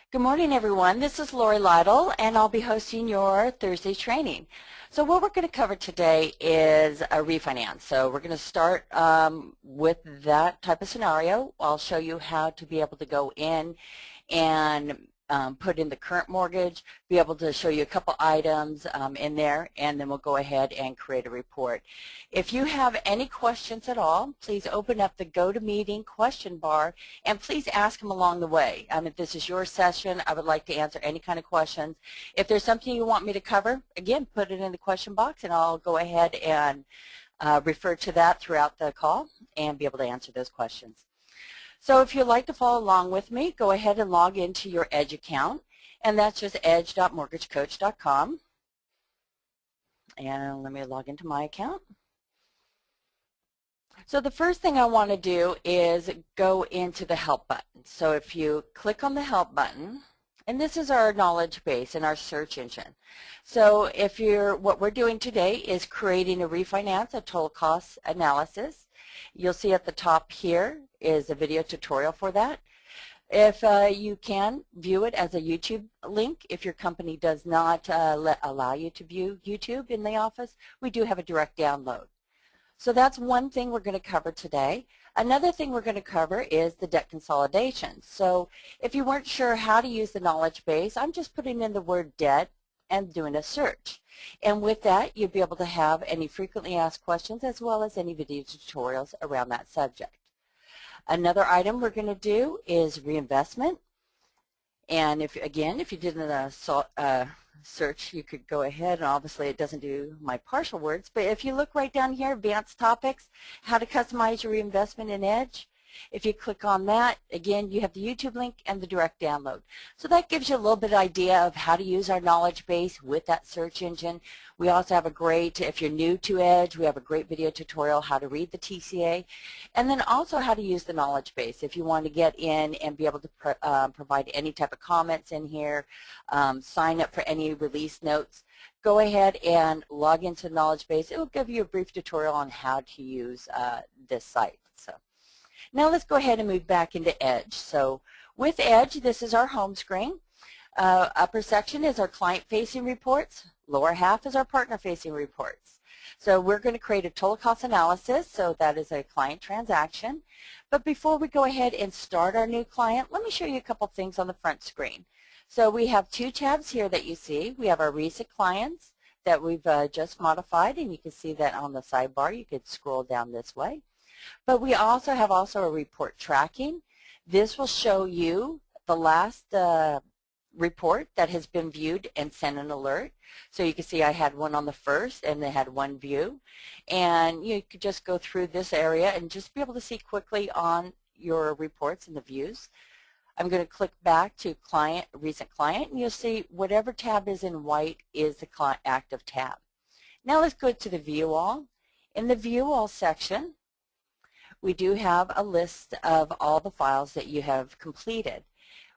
Good morning, everyone. This is Lori Lytle, and I'll be hosting your Thursday training. So what we're going to cover today is a refinance. So we're going to start with that type of scenario. I'll show you how to be able to go in and put in the current mortgage, be able to show you a couple items in there, and then we'll go ahead and create a report. If you have any questions at all, please open up the GoToMeeting question bar and please ask them along the way. If this is your session, I would like to answer any kind of questions. If there's something you want me to cover, again, put it in the question box and I'll go ahead and refer to that throughout the call and be able to answer those questions. So if you'd like to follow along with me, go ahead and log into your Edge account, and that's just edge.mortgagecoach.com. And let me log into my account. So the first thing I want to do is go into the Help button. So if you click on the Help button, and this is our knowledge base and our search engine. So what we're doing today is creating a refinance, a total cost analysis. You'll see at the top here is a video tutorial for that. If you can view it as a YouTube link, if your company does not allow you to view YouTube in the office, we do have a direct download. So that's one thing we're going to cover today. Another thing we're going to cover is the debt consolidation. So if you weren't sure how to use the knowledge base, I'm just putting in the word debt and doing a search. And with that, you'll be able to have any frequently asked questions as well as any video tutorials around that subject. Another item we're going to do is reinvestment. And if you did a search, you could go ahead, and obviously it doesn't do my partial words, but if you look right down here, advanced topics, how to customize your reinvestment in Edge. If you click on that, again, you have the YouTube link and the direct download. So that gives you a little bit of idea of how to use our knowledge base with that search engine. We also have a great, if you're new to Edge, we have a great video tutorial how to read the TCA, and then also how to use the knowledge base. If you want to get in and be able to provide any type of comments in here, sign up for any release notes, go ahead and log into the knowledge base. It will give you a brief tutorial on how to use this site. So now let's go ahead and move back into Edge. So with Edge, this is our home screen. Upper section is our client-facing reports. Lower half is our partner-facing reports. So we're going to create a total cost analysis, so that is a client transaction. But before we go ahead and start our new client, let me show you a couple things on the front screen. So we have two tabs here that you see. We have our recent clients that we've just modified, and you can see that on the sidebar. You could scroll down this way. But we also have a report tracking. This will show you the last report that has been viewed and sent an alert. So you can see I had one on the 1st and they had one view. And you could just go through this area and just be able to see quickly on your reports and the views. I'm going to click back to recent client, and you'll see whatever tab is in white is the active tab. Now let's go to the view all. In the view all section, we do have a list of all the files that you have completed.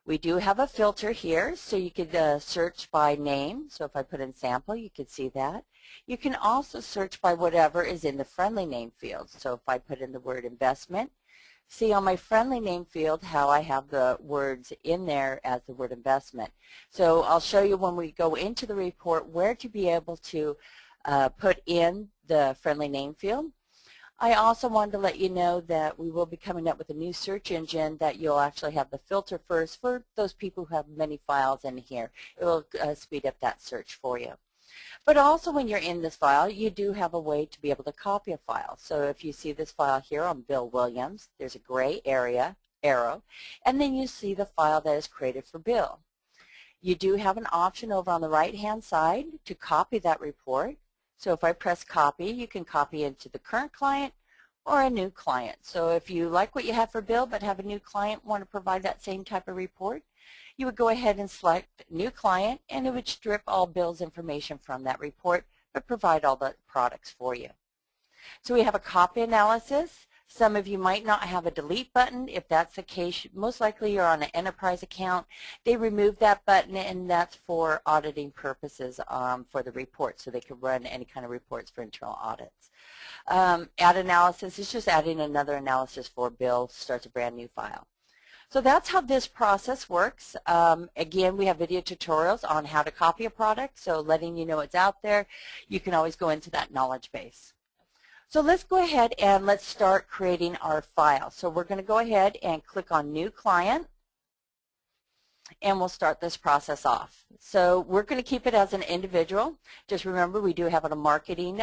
We do have a filter here, so you could search by name. So if I put in sample, you could see that. You can also search by whatever is in the friendly name field. So if I put in the word investment, see on my friendly name field how I have the words in there as the word investment. So I'll show you when we go into the report where to be able to put in the friendly name field. I also wanted to let you know that we will be coming up with a new search engine that you'll actually have the filter first for those people who have many files in here. It will speed up that search for you. But also when you're in this file, you do have a way to be able to copy a file. So if you see this file here on Bill Williams, there's a gray arrow, and then you see the file that is created for Bill. You do have an option over on the right-hand side to copy that report. So if I press copy, you can copy into the current client or a new client. So if you like what you have for Bill but have a new client, want to provide that same type of report, you would go ahead and select new client, and it would strip all Bill's information from that report but provide all the products for you. So we have a copy analysis. Some of you might not have a delete button. If that's the case, most likely you're on an enterprise account. They remove that button, and that's for auditing purposes for the report, so they can run any kind of reports for internal audits. Add analysis is just adding another analysis for Bill, starts a brand new file. So that's how this process works. Again, we have video tutorials on how to copy a product, so letting you know it's out there. You can always go into that knowledge base. So let's go ahead and let's start creating our file. So we're going to go ahead and click on New Client, and we'll start this process off. So we're going to keep it as an individual. Just remember, we do have a marketing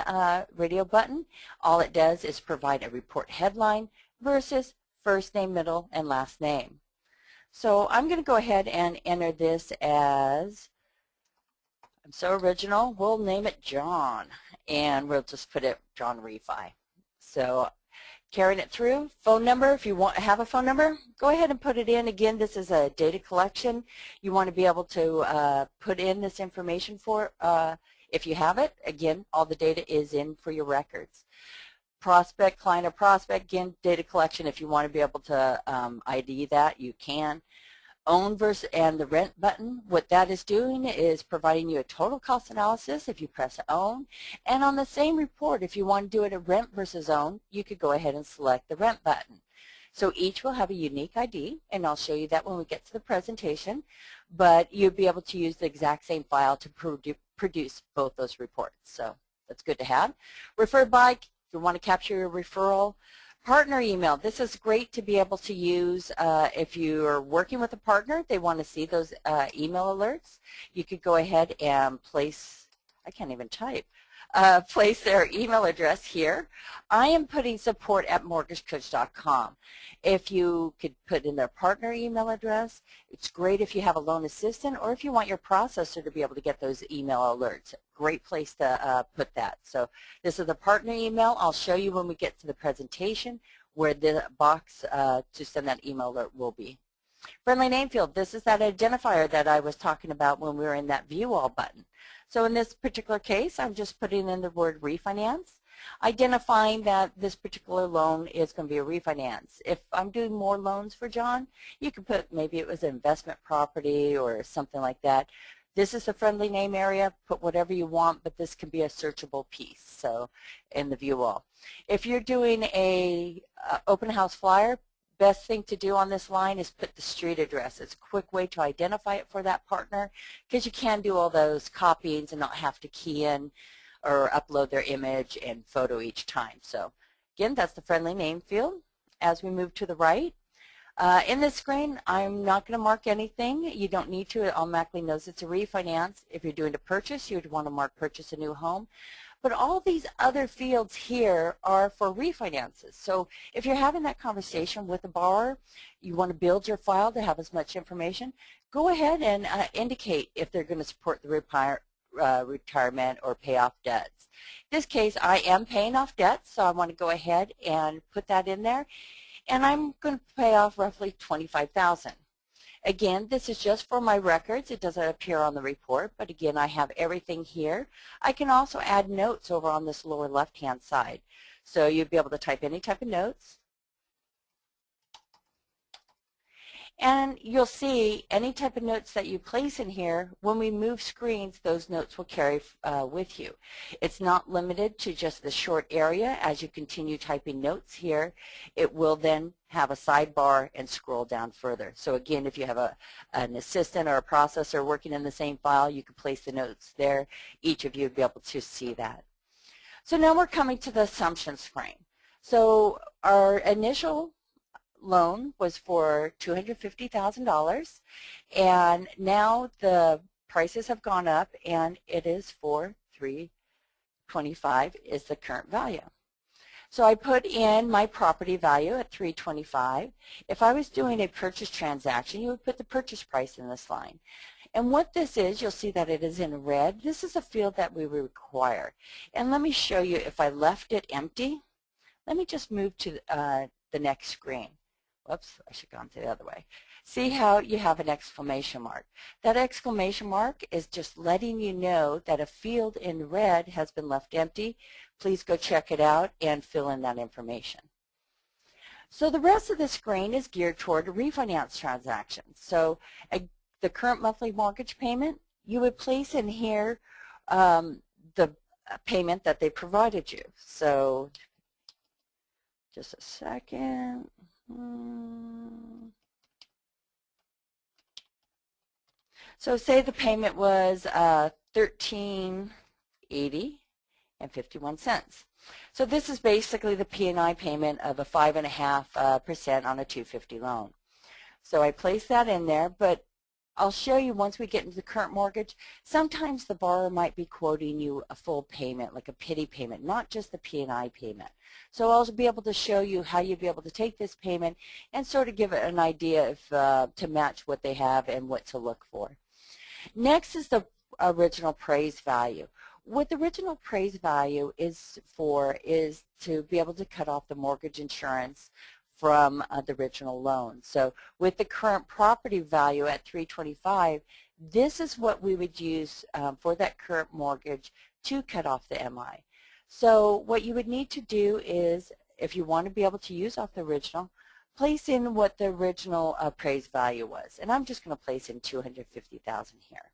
radio button. All it does is provide a report headline versus first name, middle, and last name. So I'm going to go ahead and enter this as, I'm so original, we'll name it John, and we'll just put it John Refi. So carrying it through, phone number, if you have a phone number, go ahead and put it in. Again, this is a data collection. You want to be able to put in this information for, if you have it. Again, all the data is in for your records. Prospect, client or prospect, again, data collection. If you want to be able to ID that, you can. Own versus and the rent button, what that is doing is providing you a total cost analysis if you press own. And on the same report, if you want to do it a rent versus own, you could go ahead and select the rent button. So each will have a unique ID, and I'll show you that when we get to the presentation. But you'll be able to use the exact same file to produce both those reports. So that's good to have. Referred by, if you want to capture your referral. Partner email, this is great to be able to use if you're working with a partner, they want to see those email alerts. You could go ahead and place, I can't even type, place their email address here. I am putting support@mortgagecoach.com. If you could put in their partner email address, it's great if you have a loan assistant or if you want your processor to be able to get those email alerts. Great place to put that. So this is the partner email. I'll show you when we get to the presentation where the box to send that email alert will be. Friendly name field, this is that identifier that I was talking about when we were in that view all button. So in this particular case, I'm just putting in the word refinance, identifying that this particular loan is going to be a refinance. If I'm doing more loans for John, you could put maybe it was an investment property or something like that. This is the friendly name area, put whatever you want, but this can be a searchable piece, so in the view all. If you're doing a open house flyer, best thing to do on this line is put the street address. It's a quick way to identify it for that partner because you can do all those copyings and not have to key in or upload their image and photo each time. So again, that's the friendly name field. As we move to the right, in this screen, I'm not going to mark anything. You don't need to. It automatically knows it's a refinance. If you're doing a purchase, you would want to mark purchase a new home. But all these other fields here are for refinances. So if you're having that conversation with a borrower, you want to build your file to have as much information, go ahead and indicate if they're going to support the retirement or pay off debts. In this case, I am paying off debts, so I want to go ahead and put that in there. And I'm going to pay off roughly $25,000. Again, this is just for my records. It doesn't appear on the report, but again, I have everything here. I can also add notes over on this lower left-hand side. So you'll be able to type any type of notes. And you'll see any type of notes that you place in here, when we move screens, those notes will carry with you. It's not limited to just the short area. As you continue typing notes here, it will then have a sidebar and scroll down further. So again, if you have an assistant or a processor working in the same file, you can place the notes there. Each of you will be able to see that. So now we're coming to the assumption screen. So our initial loan was for $250,000, and now the prices have gone up and it is for $325 is the current value. So I put in my property value at $325. If I was doing a purchase transaction, you would put the purchase price in this line. And what this is, you'll see that it is in red. This is a field that we require. And let me show you, if I left it empty, let me just move to the next screen. Whoops, I should have gone to the other way. See how you have an exclamation mark. That exclamation mark is just letting you know that a field in red has been left empty. Please go check it out and fill in that information. So the rest of the screen is geared toward a refinance transaction. So the current monthly mortgage payment, you would place in here the payment that they provided you. So just a second. So say the payment was $13.80 and 51 cents. So this is basically the P&I payment of a 5.5% on a 250 loan. So I place that in there, but I'll show you once we get into the current mortgage, sometimes the borrower might be quoting you a full payment, like a pity payment, not just the P&I payment. So I'll be able to show you how you'll be able to take this payment and sort of give it an idea of, to match what they have and what to look for. Next is the original appraised value. What the original appraised value is for is to be able to cut off the mortgage insurance from the original loan. So with the current property value at $325, this is what we would use for that current mortgage to cut off the MI. So what you would need to do is, if you want to be able to use off the original, place in what the original appraised value was. And I'm just going to place in $250,000 here.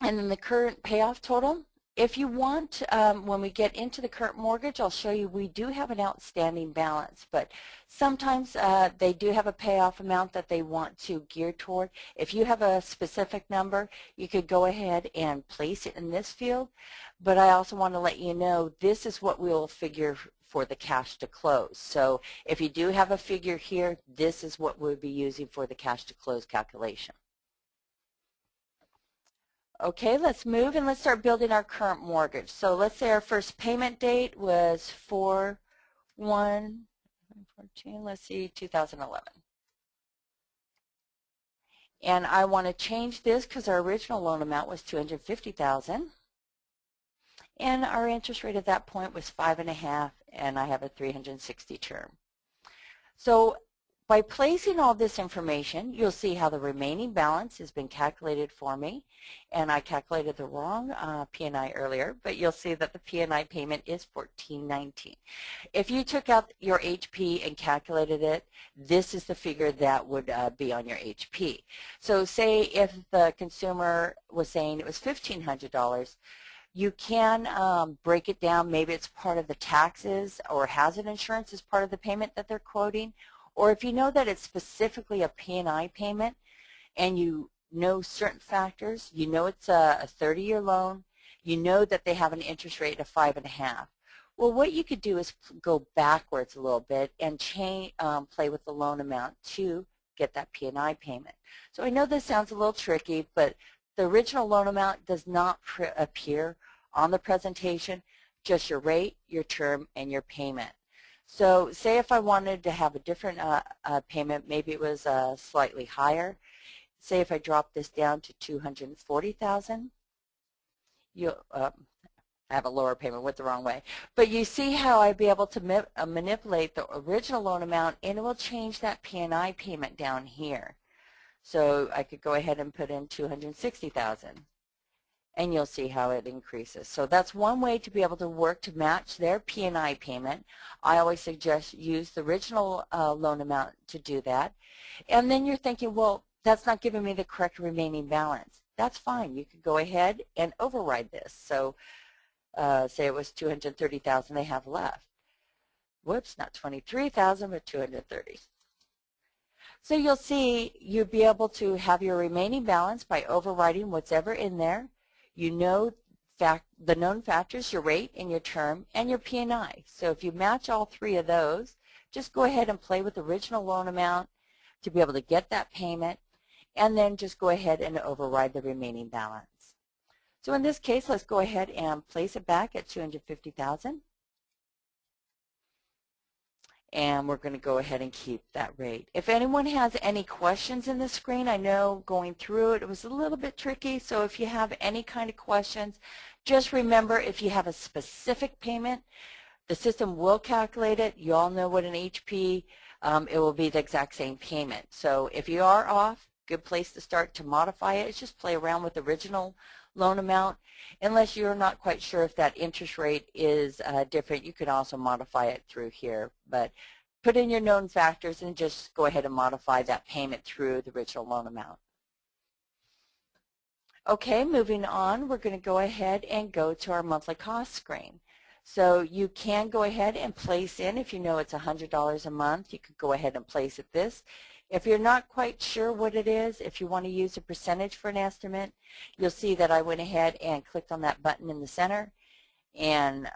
And then the current payoff total. If you want, when we get into the current mortgage, I'll show you we do have an outstanding balance, but sometimes they do have a payoff amount that they want to gear toward. If you have a specific number, you could go ahead and place it in this field, but I also want to let you know this is what we'll figure for the cash to close. So if you do have a figure here, this is what we'll be using for the cash to close calculation. Okay, let's move and let's start building our current mortgage. So let's say our first payment date was 4/1/14, let's see, 2011. And I want to change this because our original loan amount was $250,000. And our interest rate at that point was 5.5, and I have a 360 term. So by placing all this information, you'll see how the remaining balance has been calculated for me. And I calculated the wrong P&I earlier, but you'll see that the P&I payment is $14.19. If you took out your HP and calculated it, this is the figure that would be on your HP. So say if the consumer was saying it was $1,500, you can break it down. Maybe it's part of the taxes or hazard insurance as part of the payment that they're quoting. Or if you know that it's specifically a P&I payment and you know certain factors, you know it's a 30-year loan, you know that they have an interest rate of 5.5. Well, what you could do is go backwards a little bit and play with the loan amount to get that P&I payment. So I know this sounds a little tricky, but the original loan amount does not appear on the presentation, just your rate, your term, and your payment. So say if I wanted to have a different payment, maybe it was slightly higher. Say if I drop this down to $240,000, I have a lower payment, went the wrong way. But you see how I'd be able to manipulate the original loan amount, and it will change that P&I payment down here. So I could go ahead and put in $260,000. And you'll see how it increases. So that's one way to be able to work to match their P&I payment. I always suggest use the original loan amount to do that. And then you're thinking, well, that's not giving me the correct remaining balance. That's fine. You could go ahead and override this. So say it was $230,000 they have left. Whoops, not $23,000, but $230,000. So you'll see you'll be able to have your remaining balance by overriding whatever in there. You know the known factors, your rate and your term, and your P&I. So if you match all three of those, just go ahead and play with the original loan amount to be able to get that payment, and then just go ahead and override the remaining balance. So in this case, let's go ahead and place it back at $250,000. And we're going to go ahead and keep that rate. If anyone has any questions in the screen, I know going through it, it was a little bit tricky, so if you have any kind of questions, just remember if you have a specific payment, the system will calculate it. You all know what an HP, it will be the exact same payment. So if you are off, good place to start to modify it is just play around with the original loan amount. Unless you're not quite sure if that interest rate is different, you can also modify it through here. But put in your known factors and just go ahead and modify that payment through the original loan amount. Okay, moving on, we're going to go ahead and go to our monthly cost screen. So you can go ahead and place in, if you know it's $100 a month, you could go ahead and place at this. If you're not quite sure what it is, if you want to use a percentage for an estimate, you'll see that I went ahead and clicked on that button in the center, and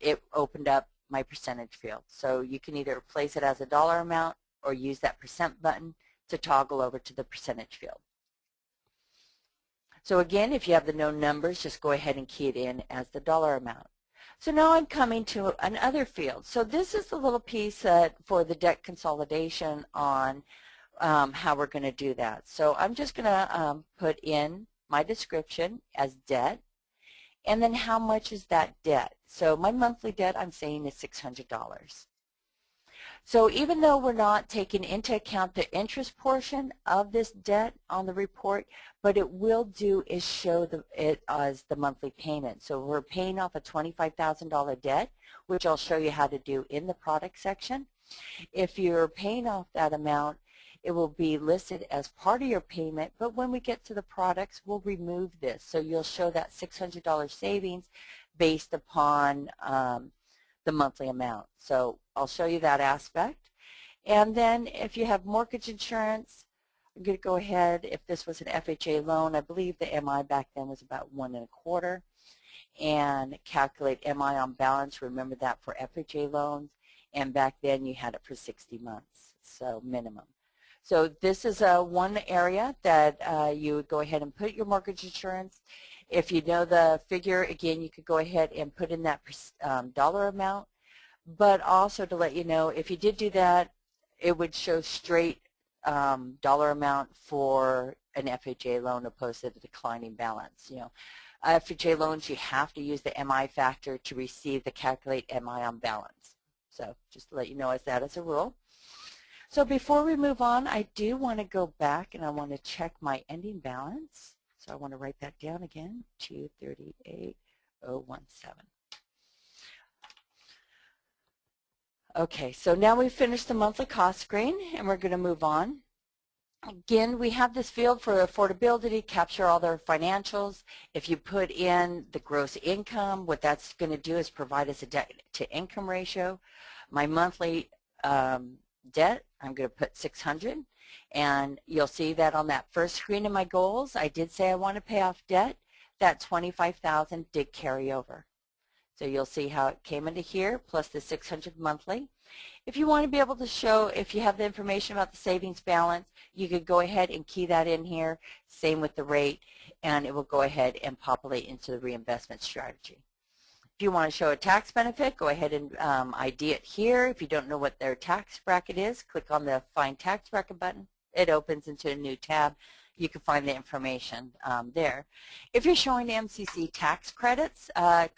it opened up my percentage field. So you can either place it as a dollar amount or use that percent button to toggle over to the percentage field. So again, if you have the known numbers, just go ahead and key it in as the dollar amount. So now I'm coming to another field. So this is the little piece for the debt consolidation on how we're going to do that. So I'm just going to put in my description as debt, and then how much is that debt. So my monthly debt, I'm saying, is $600. So even though we're not taking into account the interest portion of this debt on the report, what it will do is show it as the monthly payment. So we're paying off a $25,000 debt, which I'll show you how to do in the product section. If you're paying off that amount, it will be listed as part of your payment, but when we get to the products, we'll remove this. So you'll show that $600 savings based upon the monthly amount. So I'll show you that aspect. And then if you have mortgage insurance, I'm going to go ahead, if this was an FHA loan, I believe the MI back then was about 1 1/4, and calculate MI on balance. Remember that for FHA loans, and back then you had it for 60 months, so minimum. So this is one area that you would go ahead and put your mortgage insurance. If you know the figure, again, you could go ahead and put in that dollar amount. But also to let you know, if you did do that, it would show straight dollar amount for an FHA loan opposed to the declining balance. You know, FHA loans, you have to use the MI factor to receive the calculate MI on balance. So just to let you know that as a rule. So before we move on, I do want to go back and I want to check my ending balance. So I want to write that down again, 238,017. Okay, so now we've finished the monthly cost screen and we're going to move on. Again, we have this field for affordability, capture all their financials. If you put in the gross income, what that's going to do is provide us a debt to income ratio. My monthly debt, I'm going to put 600, and you'll see that on that first screen of my goals, I did say I want to pay off debt. That 25,000 did carry over. So you'll see how it came into here, plus the 600 monthly. If you want to be able to show, if you have the information about the savings balance, you could go ahead and key that in here, same with the rate, and it will go ahead and populate into the reinvestment strategy. If you want to show a tax benefit, go ahead and ID it here. If you don't know what their tax bracket is, click on the Find Tax Bracket button. It opens into a new tab. You can find the information there. If you're showing MCC tax credits,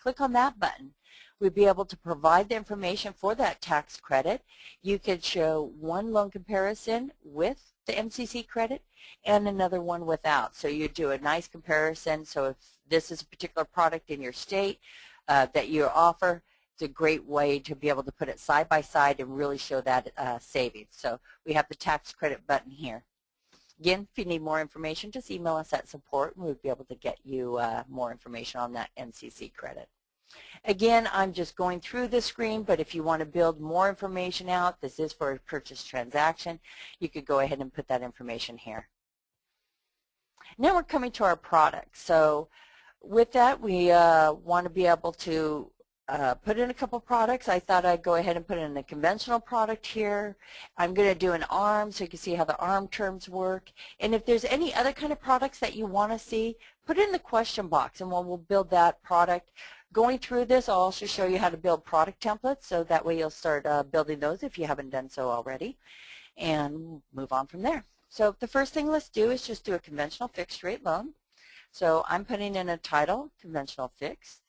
click on that button. We'd be able to provide the information for that tax credit. You could show one loan comparison with the MCC credit and another one without. So you do a nice comparison. So if this is a particular product in your state that you offer, it's a great way to be able to put it side by side and really show that savings. So we have the tax credit button here. Again, if you need more information, just email us at support and we'll be able to get you more information on that MCC credit. Again, I'm just going through this screen, but if you want to build more information out, this is for a purchase transaction, you could go ahead and put that information here. Now we're coming to our product. So with that, we want to be able to put in a couple products. I thought I'd go ahead and put in a conventional product here. I'm going to do an ARM so you can see how the ARM terms work. And if there's any other kind of products that you want to see, put it in the question box and we'll build that product. Going through this, I'll also show you how to build product templates, so that way you'll start building those if you haven't done so already, and move on from there. So the first thing let's do is just do a conventional fixed rate loan. So I'm putting in a title, conventional fixed.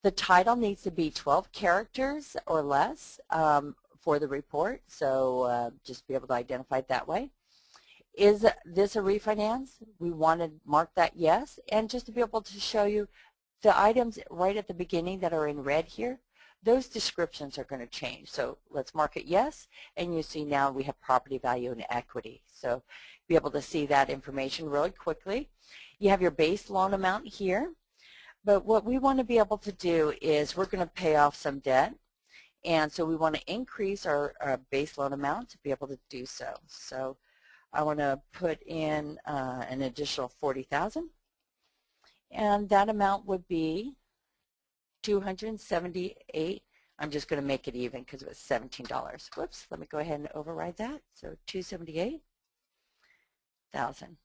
The title needs to be 12 characters or less for the report, so just be able to identify it that way. Is this a refinance? We want to mark that yes, and just to be able to show you the items right at the beginning that are in red here, those descriptions are going to change. So let's mark it yes, and you see now we have property value and equity. So be able to see that information really quickly. You have your base loan amount here. But what we want to be able to do is we're going to pay off some debt. And so we want to increase our base loan amount to be able to do so. So I want to put in an additional $40,000, and that amount would be 278. I'm just going to make it even because it was $17. Whoops, let me go ahead and override that. So 278,000.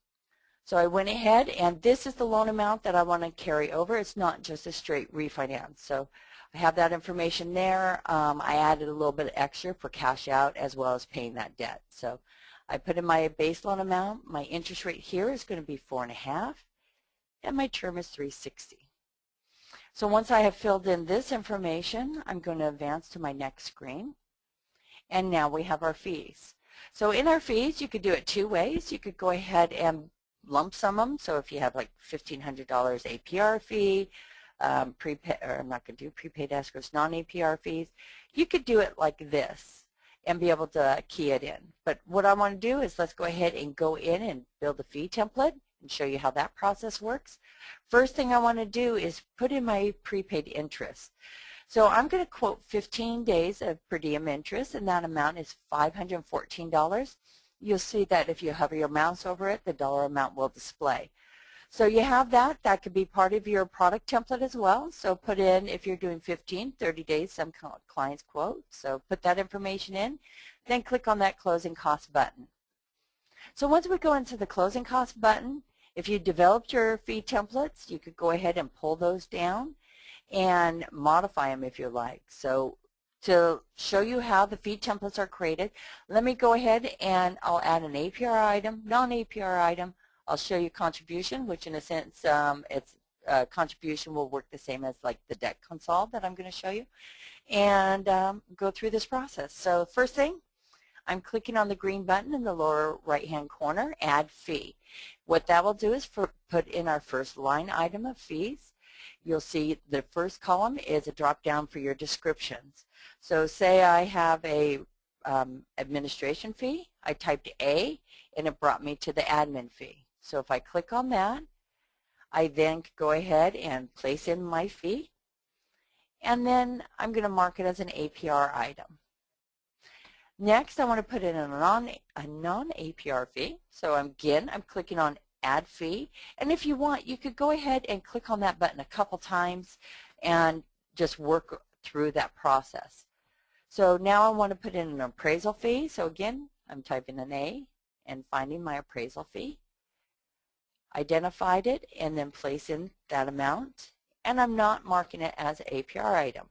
So I went ahead, and this is the loan amount that I want to carry over. It's not just a straight refinance. So I have that information there. I added a little bit extra for cash out as well as paying that debt. So I put in my base loan amount. My interest rate here is going to be 4.5, and my term is 360. So once I have filled in this information, I'm going to advance to my next screen. And now we have our fees. So in our fees, you could do it two ways. You could go ahead and lump sum them. So if you have like $1,500 APR fee, prepaid, or I'm not going to do prepaid escrows, non-APR fees, you could do it like this and be able to key it in. But what I want to do is let's go ahead and go in and build a fee template and show you how that process works. First thing I want to do is put in my prepaid interest. So I'm going to quote 15 days of per diem interest, and that amount is $514. You'll see that if you hover your mouse over it, the dollar amount will display. So you have that. That could be part of your product template as well. So put in, if you're doing 15, 30 days, some clients quote. So put that information in, then click on that closing cost button. So once we go into the closing cost button, if you developed your fee templates, you could go ahead and pull those down and modify them if you like. So to show you how the fee templates are created, let me go ahead and I'll add an APR item, non-APR item. I'll show you contribution, which in a sense, contribution will work the same as like the debt consol that I'm going to show you, and go through this process. So first thing, I'm clicking on the green button in the lower right-hand corner, Add Fee. What that will do is put in our first line item of fees. You'll see the first column is a drop-down for your descriptions. So say I have a administration fee. I typed A, and it brought me to the admin fee. So if I click on that, I then go ahead and place in my fee, and then I'm going to mark it as an APR item. Next, I want to put in a non-APR fee. So again, I'm clicking on Add Fee. And if you want, you could go ahead and click on that button a couple times and just work through that process. So now I want to put in an appraisal fee. So again, I'm typing an A and finding my appraisal fee. Identified it and then place in that amount. And I'm not marking it as an APR item.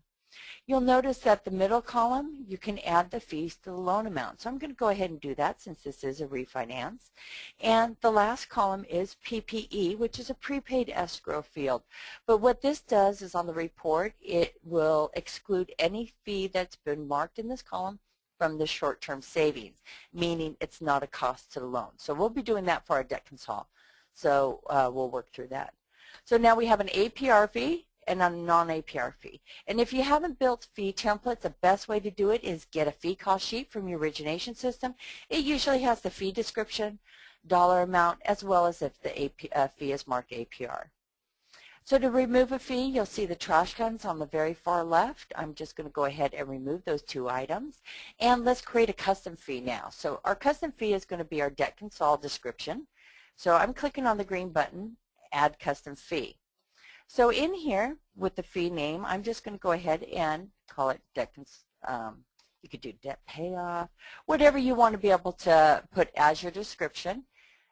You'll notice that the middle column, you can add the fees to the loan amount. So I'm going to go ahead and do that since this is a refinance. And the last column is PPE, which is a prepaid escrow field. But what this does is on the report, it will exclude any fee that's been marked in this column from the short-term savings, meaning it's not a cost to the loan. So we'll be doing that for our debt consol. So we'll work through that. So now we have an APR fee and a non-APR fee. And if you haven't built fee templates, the best way to do it is get a fee cost sheet from your origination system. It usually has the fee description, dollar amount, as well as if the fee is marked APR. So to remove a fee, you'll see the trash cans on the very far left. I'm just going to go ahead and remove those two items. And let's create a custom fee now. So our custom fee is going to be our debt consol description. So I'm clicking on the green button, Add Custom Fee. So in here with the fee name, I'm just going to go ahead and call it debt. You could do debt payoff, whatever you want to be able to put as your description,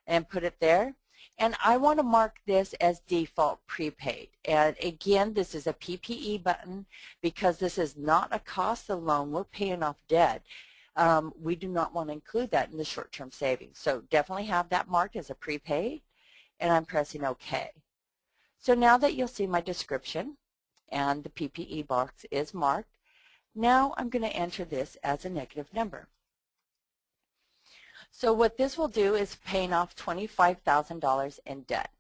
and put it there. And I want to mark this as default prepaid. And again, this is a PPE button because this is not a cost of the loan. We're paying off debt. We do not want to include that in the short-term savings. So definitely have that marked as a prepaid, and I'm pressing OK. So now that you'll see my description and the PPE box is marked, now I'm going to enter this as a negative number. So what this will do is paying off $25,000 in debt.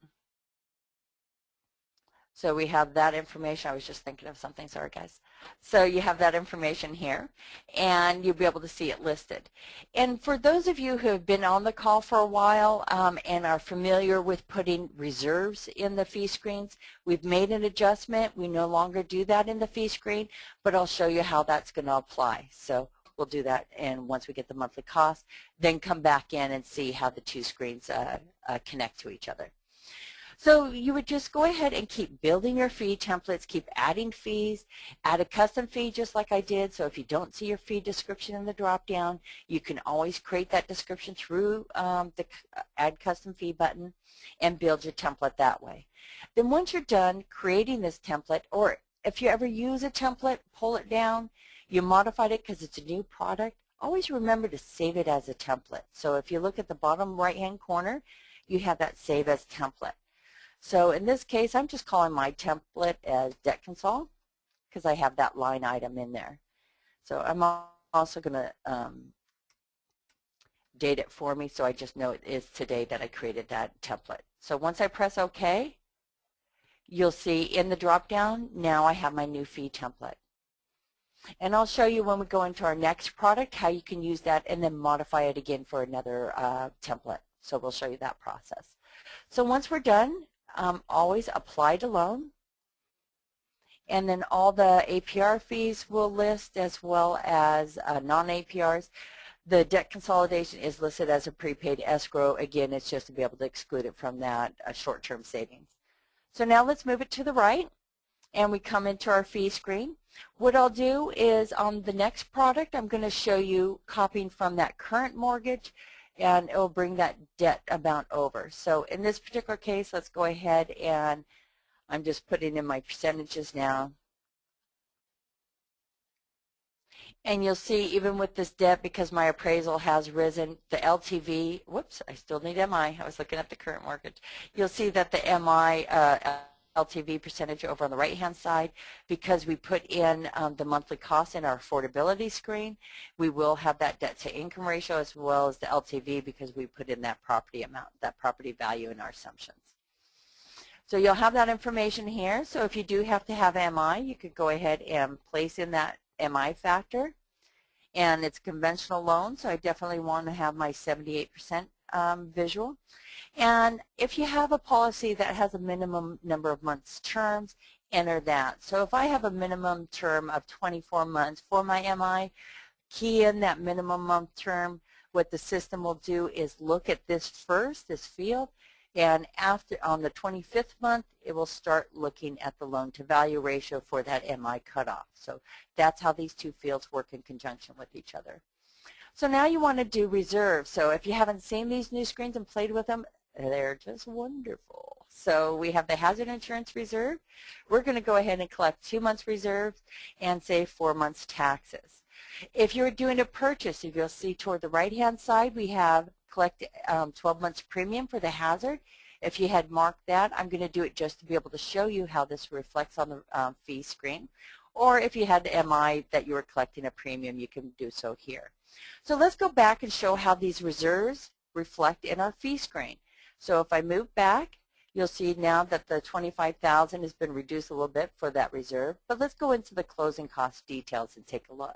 So we have that information. I was just thinking of something. Sorry, guys. So you have that information here, and you'll be able to see it listed. And for those of you who have been on the call for a while and are familiar with putting reserves in the fee screens, we've made an adjustment. We no longer do that in the fee screen, but I'll show you how that's going to apply. So we'll do that, and once we get the monthly cost, then come back in and see how the two screens connect to each other. So you would just go ahead and keep building your fee templates, keep adding fees, add a custom fee just like I did. So if you don't see your fee description in the drop-down, you can always create that description through the Add Custom Fee button and build your template that way. Then once you're done creating this template, or if you ever use a template, pull it down, you modified it because it's a new product, always remember to save it as a template. So if you look at the bottom right-hand corner, you have that Save As Template. So in this case, I'm just calling my template as Debt Consol because I have that line item in there. So I'm also going to date it for me so I just know it is today that I created that template. So once I press OK, you'll see in the drop-down, now I have my new fee template. And I'll show you when we go into our next product how you can use that and then modify it again for another template. So we'll show you that process. So once we're done, always apply to loan, and then all the APR fees will list as well as non-APRs. The debt consolidation is listed as a prepaid escrow. Again, it's just to be able to exclude it from that short-term savings. So now let's move it to the right, and we come into our fee screen. What I'll do is on the next product, I'm going to show you copying from that current mortgage, and it will bring that debt amount over. So in this particular case, let's go ahead and I'm just putting in my percentages now. And you'll see even with this debt, because my appraisal has risen, the LTV, whoops, I still need MI. I was looking at the current mortgage. You'll see that the MI LTV percentage over on the right-hand side, because we put in the monthly cost in our affordability screen, we will have that debt-to-income ratio as well as the LTV because we put in that property amount, that property value in our assumptions. So you'll have that information here. So if you do have to have MI, you could go ahead and place in that MI factor. And it's conventional loan, so I definitely want to have my 78% visual. And if you have a policy that has a minimum number of months terms, enter that. So if I have a minimum term of 24 months for my MI, key in that minimum month term. What the system will do is look at this first, this field, and after on the 25th month, it will start looking at the loan-to-value ratio for that MI cutoff. So that's how these two fields work in conjunction with each other. So now you want to do reserves. So if you haven't seen these new screens and played with them, they're just wonderful. So we have the hazard insurance reserve. We're going to go ahead and collect 2 months reserves and say 4 months taxes. If you're doing a purchase, if you'll see toward the right-hand side, we have collect 12 months premium for the hazard. If you had marked that, I'm going to do it just to be able to show you how this reflects on the fee screen. Or if you had the MI that you were collecting a premium, you can do so here. So let's go back and show how these reserves reflect in our fee screen. So if I move back, you'll see now that the $25,000 has been reduced a little bit for that reserve. But let's go into the closing cost details and take a look.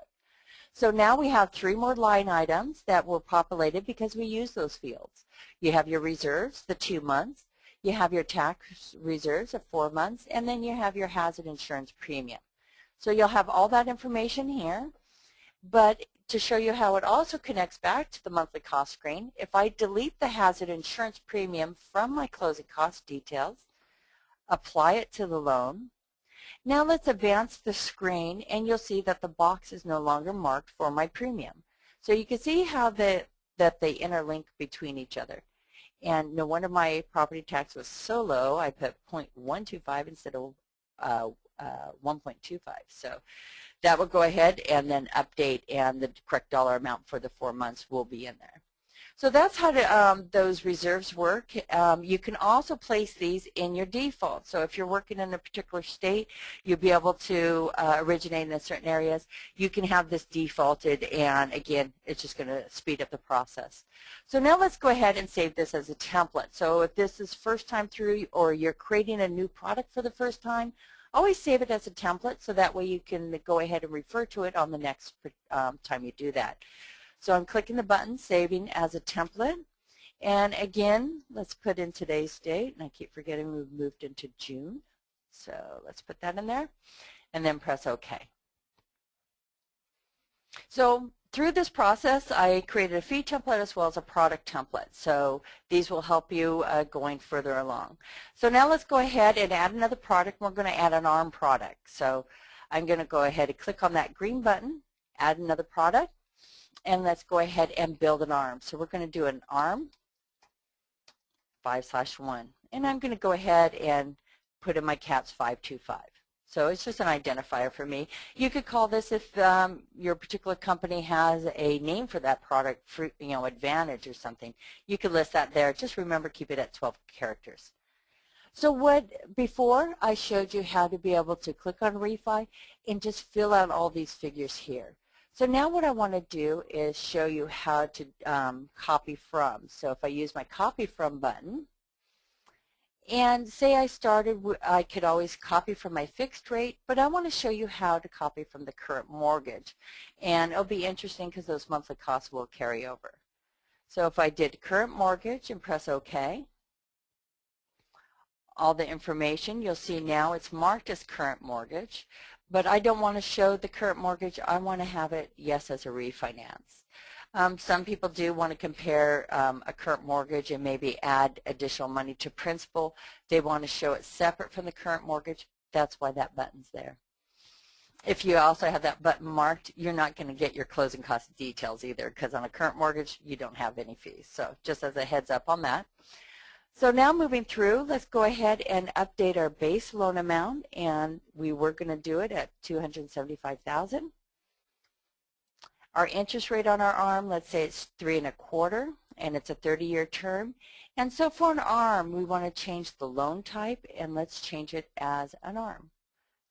So now we have 3 more line items that were populated because we use those fields. You have your reserves, the 2 months. You have your tax reserves of 4 months. And then you have your hazard insurance premium. So you'll have all that information here. But to show you how it also connects back to the monthly cost screen, if I delete the hazard insurance premium from my closing cost details, apply it to the loan. Now let's advance the screen, and you'll see that the box is no longer marked for my premium. So you can see how that they interlink between each other. And no wonder my property tax was so low, I put 0.125 instead of 1.25. So that will go ahead and then update, and the correct dollar amount for the 4 months will be in there. So that's how those reserves work. You can also place these in your default. So if you're working in a particular state, you'll be able to originate in certain areas. You can have this defaulted, and again, it's just going to speed up the process. So now let's go ahead and save this as a template. So if this is first time through, or you're creating a new product for the first time, always save it as a template, so that way you can go ahead and refer to it on the next time you do that. So I'm clicking the button, saving as a template. And again, let's put in today's date. And I keep forgetting we've moved into June. So let's put that in there and then press OK. So through this process, I created a fee template as well as a product template. So these will help you going further along. So now let's go ahead and add another product. We're going to add an ARM product. So I'm going to go ahead and click on that green button, add another product. And let's go ahead and build an ARM. So we're going to do an ARM 5/1. And I'm going to go ahead and put in my caps 525. So it's just an identifier for me. You could call this, if your particular company has a name for that product, for, Advantage or something, you could list that there. Just remember, keep it at 12 characters. So before I showed you how to be able to click on refi and just fill out all these figures here. So now what I want to do is show you how to copy from. So if I use my copy from button, and say I could always copy from my fixed rate, but I want to show you how to copy from the current mortgage. And it'll be interesting because those monthly costs will carry over. So if I did current mortgage and press OK, all the information, you'll see now it's marked as current mortgage. But I don't want to show the current mortgage. I want to have it, yes, as a refinance. Some people do want to compare a current mortgage and maybe add additional money to principal. They want to show it separate from the current mortgage. That's why that button's there. If you also have that button marked, you're not going to get your closing cost details either, because on a current mortgage, you don't have any fees. So just as a heads up on that. So now moving through, let's go ahead and update our base loan amount, and we were going to do it at $275,000. Our interest rate on our ARM, let's say it's 3 1/4, and it's a 30-year term. And so for an ARM, we want to change the loan type, and let's change it as an ARM.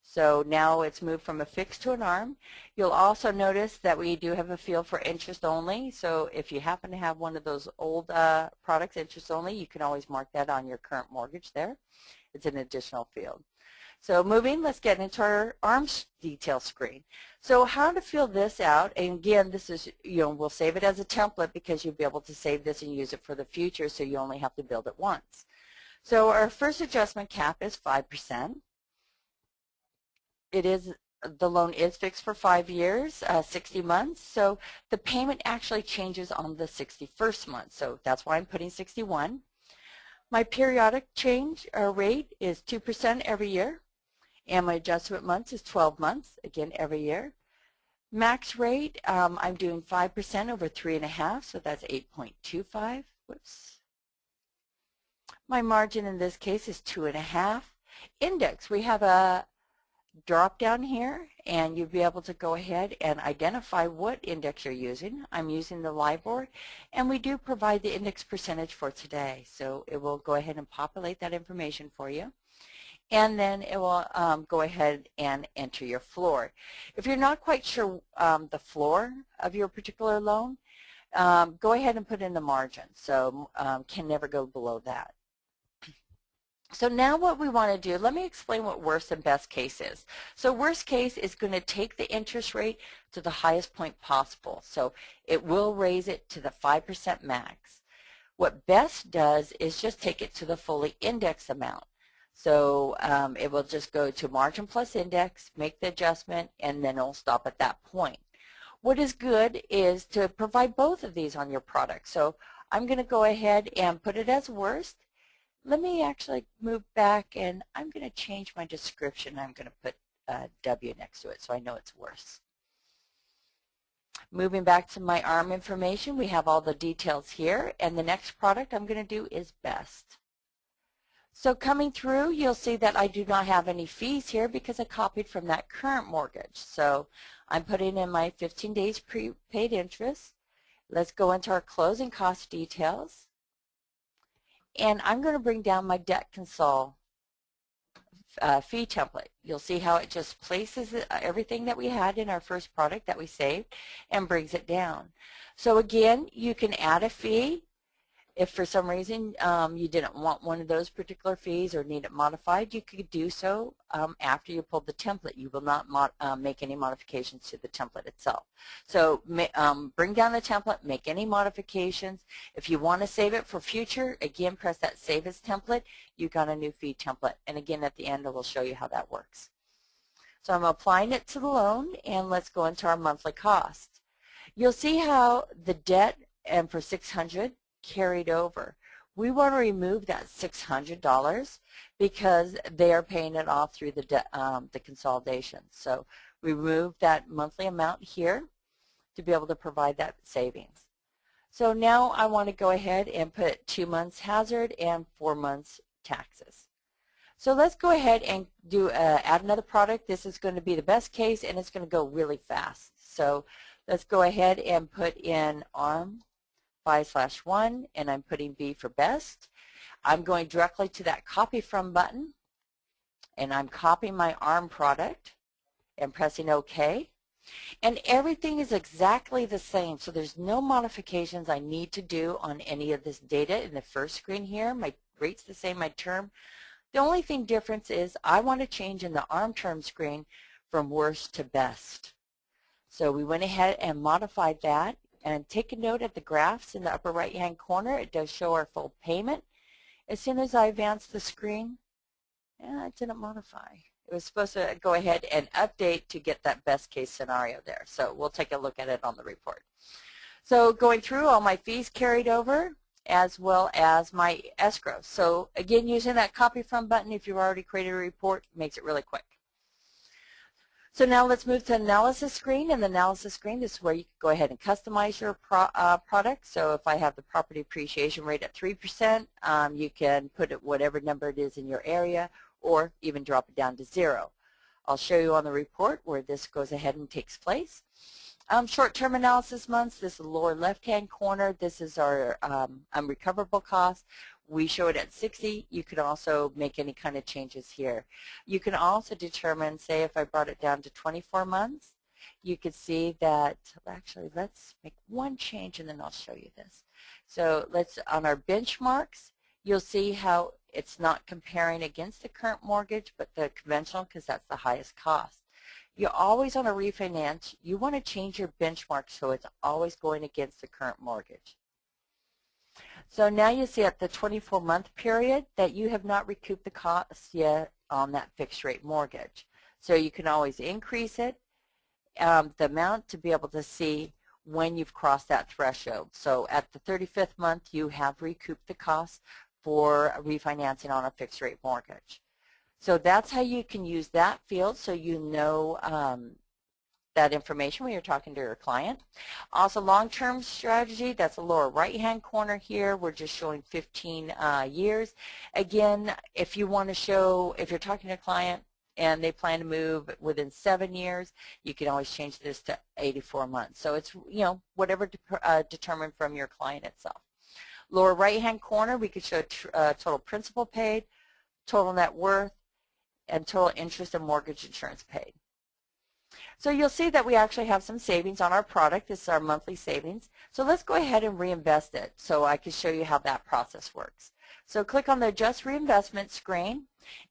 So now it's moved from a fixed to an ARM. You'll also notice that we do have a field for interest only. So if you happen to have one of those old products, interest only, you can always mark that on your current mortgage there. It's an additional field. So moving, let's get into our ARMS detail screen. So how to fill this out, and again, this is, we'll save it as a template because you'll be able to save this and use it for the future, so you only have to build it once. So our first adjustment cap is 5%. The loan is fixed for 5 years, 60 months, so the payment actually changes on the 61st month, so that's why I'm putting 61. My periodic change rate is 2% every year, and my adjustment months is 12 months, again every year. Max rate, I'm doing 5% over 3 1/2, so that's 8.25. Whoops. My margin in this case is 2 1/2. Index, we have a drop down here, and you'll be able to go ahead and identify what index you're using. I'm using the LIBOR, and we do provide the index percentage for today, so it will go ahead and populate that information for you, and then it will go ahead and enter your floor. If you're not quite sure the floor of your particular loan, go ahead and put in the margin, so can never go below that. So now what we want to do, let me explain what worst and best case is. So worst case is going to take the interest rate to the highest point possible. So it will raise it to the 5% max. What best does is just take it to the fully indexed amount. So it will just go to margin plus index, make the adjustment, and then it'll stop at that point. What is good is to provide both of these on your product. So I'm going to go ahead and put it as worst. Let me actually move back, and I'm going to change my description. I'm going to put W next to it so I know it's worse. Moving back to my ARM information, we have all the details here, and the next product I'm going to do is best. So coming through, you'll see that I do not have any fees here because I copied from that current mortgage. So I'm putting in my 15 days prepaid interest. Let's go into our closing cost details. And I'm going to bring down my debt consol fee template. You'll see how it just places everything that we had in our first product that we saved and brings it down. So again, you can add a fee. If for some reason you didn't want one of those particular fees or need it modified, you could do so after you pulled the template. You will not make any modifications to the template itself. So bring down the template, make any modifications. If you want to save it for future, again, press that Save As Template. You got a new fee template. And again, at the end, I will show you how that works. So I'm applying it to the loan, and let's go into our monthly cost. You'll see how the debt and for $600 carried over. We want to remove that $600 because they are paying it off through the consolidation. So we remove that monthly amount here to be able to provide that savings. So now I want to go ahead and put 2 months hazard and 4 months taxes. So let's go ahead and do add another product. This is going to be the best case, and it's going to go really fast. So let's go ahead and put in ARM 5/1, and I'm putting B for best. I'm going directly to that copy from button, and I'm copying my ARM product and pressing OK. And everything is exactly the same, so there's no modifications I need to do on any of this data in the first screen here. My rate's the same, my term. The only thing difference is I want to change in the ARM term screen from worst to best. So we went ahead and modified that. And take a note at the graphs in the upper right-hand corner. It does show our full payment. As soon as I advance the screen, it didn't modify. It was supposed to go ahead and update to get that best case scenario there. So we'll take a look at it on the report. So going through, all my fees carried over as well as my escrow. So again, using that copy from button, if you've already created a report, makes it really quick. So now let's move to analysis screen. In the analysis screen, this is where you can go ahead and customize your product. So if I have the property appreciation rate at 3%, you can put it whatever number it is in your area, or even drop it down to 0. I'll show you on the report where this goes ahead and takes place. Short-term analysis months, this is the lower left-hand corner. This is our unrecoverable cost. We show it at 60. You can also make any kind of changes here. You can also determine, say if I brought it down to 24 months, you could see that, actually let's make one change and then I'll show you this. So let's, on our benchmarks, you'll see how it's not comparing against the current mortgage but the conventional, because that's the highest cost. You always on a refinance, you want to change your benchmark so it's always going against the current mortgage. So now you see at the 24-month period that you have not recouped the cost yet on that fixed rate mortgage. So you can always increase it, the amount, to be able to see when you've crossed that threshold. So at the 35th month, you have recouped the cost for refinancing on a fixed rate mortgage. So that's how you can use that field, so you know that information when you're talking to your client. Also, long-term strategy, that's the lower right-hand corner here. We're just showing 15 years. Again, if you want to show, if you're talking to a client and they plan to move within 7 years, you can always change this to 84 months. So it's, whatever determined from your client itself. Lower right-hand corner, we could show total principal paid, total net worth, and total interest and mortgage insurance paid. So you'll see that we actually have some savings on our product. This is our monthly savings. So let's go ahead and reinvest it so I can show you how that process works. So click on the Adjust Reinvestment screen,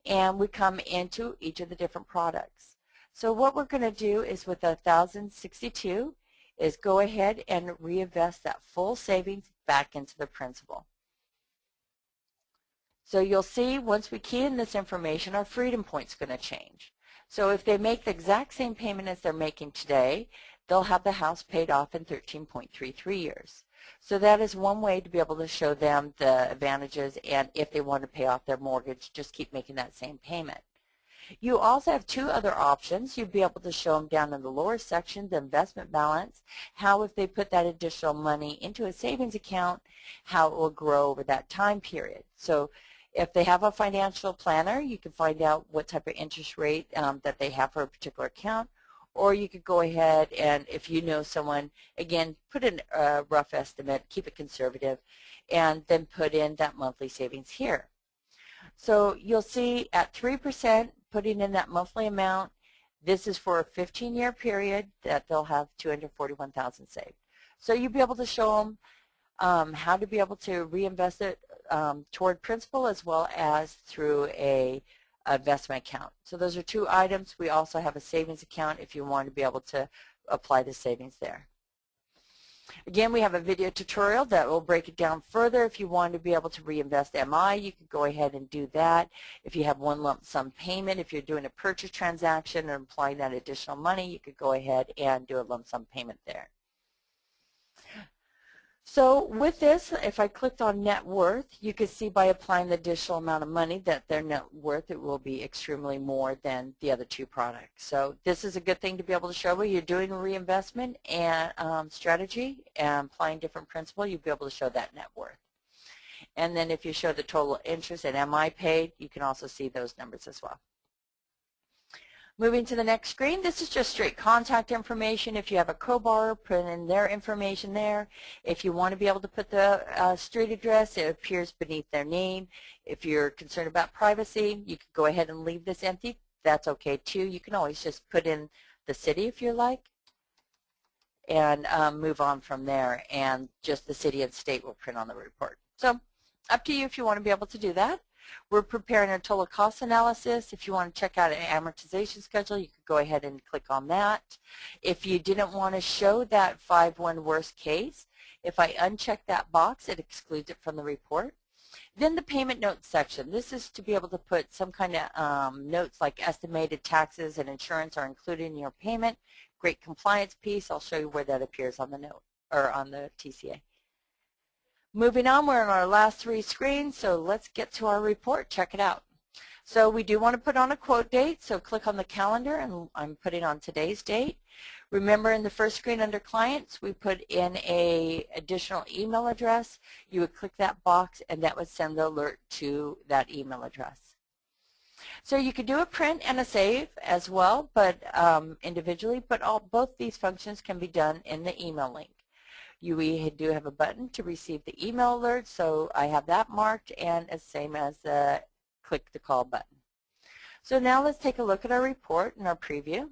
and we come into each of the different products. So what we're going to do is with 1,062 is go ahead and reinvest that full savings back into the principal. So you'll see once we key in this information, our freedom point's going to change. So if they make the exact same payment as they're making today, they'll have the house paid off in 13.33 years. So that is one way to be able to show them the advantages, and if they want to pay off their mortgage, just keep making that same payment. You also have two other options. You'd be able to show them down in the lower section, the investment balance, how if they put that additional money into a savings account, how it will grow over that time period. So if they have a financial planner, you can find out what type of interest rate that they have for a particular account, or you could go ahead and, if you know someone, again, put in a rough estimate, keep it conservative, and then put in that monthly savings here. So you'll see at 3%, putting in that monthly amount, this is for a 15-year period that they'll have $241,000 saved. So you'll be able to show them how to be able to reinvest it toward principal as well as through a investment account. So those are two items. We also have a savings account if you want to be able to apply the savings there. Again, we have a video tutorial that will break it down further. If you want to be able to reinvest MI, you can go ahead and do that. If you have one lump sum payment, if you're doing a purchase transaction and applying that additional money, you could go ahead and do a lump sum payment there. So with this, if I clicked on net worth, you can see by applying the additional amount of money that their net worth, it will be extremely more than the other two products. So this is a good thing to be able to show where you're doing a reinvestment and strategy and applying different principles, you'll be able to show that net worth. And then if you show the total interest and MI paid, you can also see those numbers as well. Moving to the next screen, this is just straight contact information. If you have a co-borrower, put in their information there. If you want to be able to put the street address, it appears beneath their name. If you're concerned about privacy, you can go ahead and leave this empty. That's okay too. You can always just put in the city if you like and move on from there, and just the city and state will print on the report. So up to you if you want to be able to do that. We're preparing a total cost analysis. If you want to check out an amortization schedule, you could go ahead and click on that. If you didn't want to show that 5-1 worst case, if I uncheck that box, it excludes it from the report. Then the payment notes section. This is to be able to put some kind of notes like estimated taxes and insurance are included in your payment. Great compliance piece. I'll show you where that appears on the note or on the TCA. Moving on, we're on our last 3 screens, so let's get to our report. Check it out. So we do want to put on a quote date, so click on the calendar, and I'm putting on today's date. Remember, in the first screen under clients, we put in a additional email address. You would click that box, and that would send the alert to that email address. So you could do a print and a save as well, but individually, but both these functions can be done in the email link. We do have a button to receive the email alert, so I have that marked, and as same as the click the call button. So now let's take a look at our report and our preview.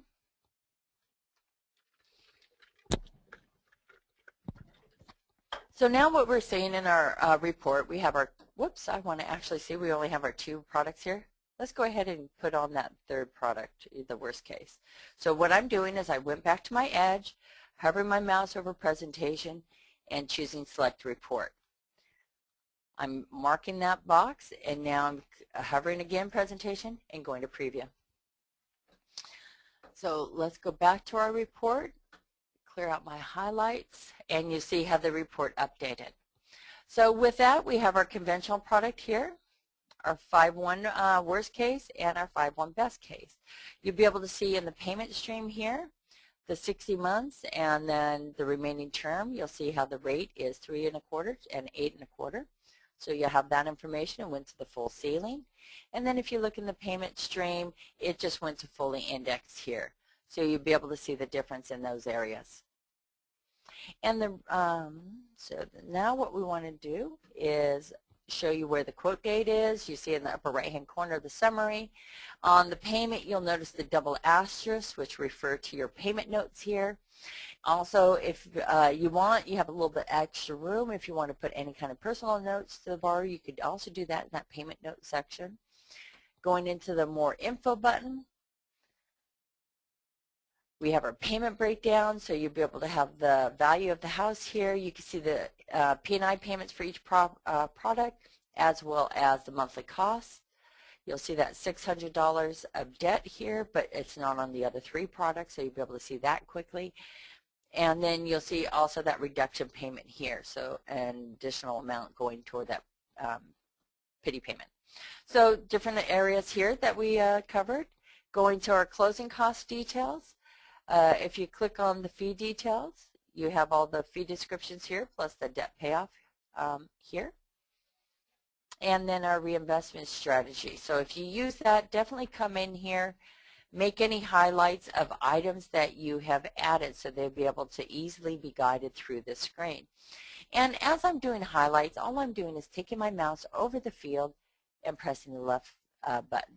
So now what we're seeing in our report, we have our, whoops, I want to actually see we only have our 2 products here. Let's go ahead and put on that 3rd product, the worst case. So what I'm doing is I went back to my Edge, hovering my mouse over presentation and choosing select report. I'm marking that box, and now I'm hovering again presentation and going to preview. So let's go back to our report, clear out my highlights, and you see how the report updated. So with that, we have our conventional product here, our 5-1 worst case and our 5-1 best case. You'll be able to see in the payment stream here the 60 months, and then the remaining term, you'll see how the rate is 3 1/4 and 8 1/4. So you'll have that information and went to the full ceiling. And then if you look in the payment stream, it just went to fully indexed here. So you'll be able to see the difference in those areas. And so now what we want to do is show you where the quote date is. You see in the upper right hand corner of the summary. On the payment, you'll notice the double asterisk, which refer to your payment notes here. Also, if you have a little bit extra room, if you want to put any kind of personal notes to the borrower, you could also do that in that payment note section. Going into the more info button, we have our payment breakdown, so you'll be able to have the value of the house here. You can see the P&I payments for each product, as well as the monthly costs. You'll see that $600 of debt here, but it's not on the other 3 products, so you'll be able to see that quickly. And then you'll see also that reduction payment here, so an additional amount going toward that pity payment. So different areas here that we covered. Going to our closing cost details. If you click on the fee details, you have all the fee descriptions here, plus the debt payoff here. And then our reinvestment strategy. So if you use that, definitely come in here, Make any highlights of items that you have added so they'll be able to easily be guided through this screen. And as I'm doing highlights, all I'm doing is taking my mouse over the field and pressing the left button.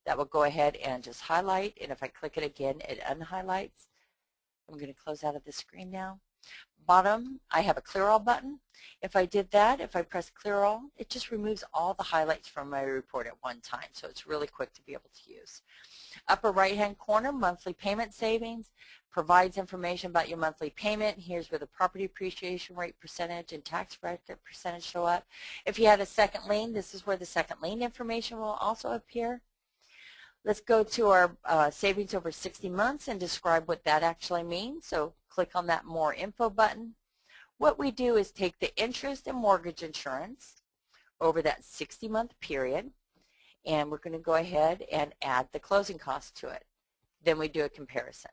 That will go ahead and just highlight, and if I click it again, it unhighlights. I'm going to close out of the screen now. Bottom, I have a clear all button. If I did that, if I press clear all, it just removes all the highlights from my report at one time, so it's really quick to be able to use. Upper right hand corner, monthly payment savings, provides information about your monthly payment. Here's where the property appreciation rate percentage and tax bracket percentage show up. If you had a second lien, this is where the second lien information will also appear. Let's go to our savings over 60 months and describe what that actually means. So click on that More Info button. What we do is take the interest and mortgage insurance over that 60-month period, and we're going to go ahead and add the closing costs to it. Then we do a comparison.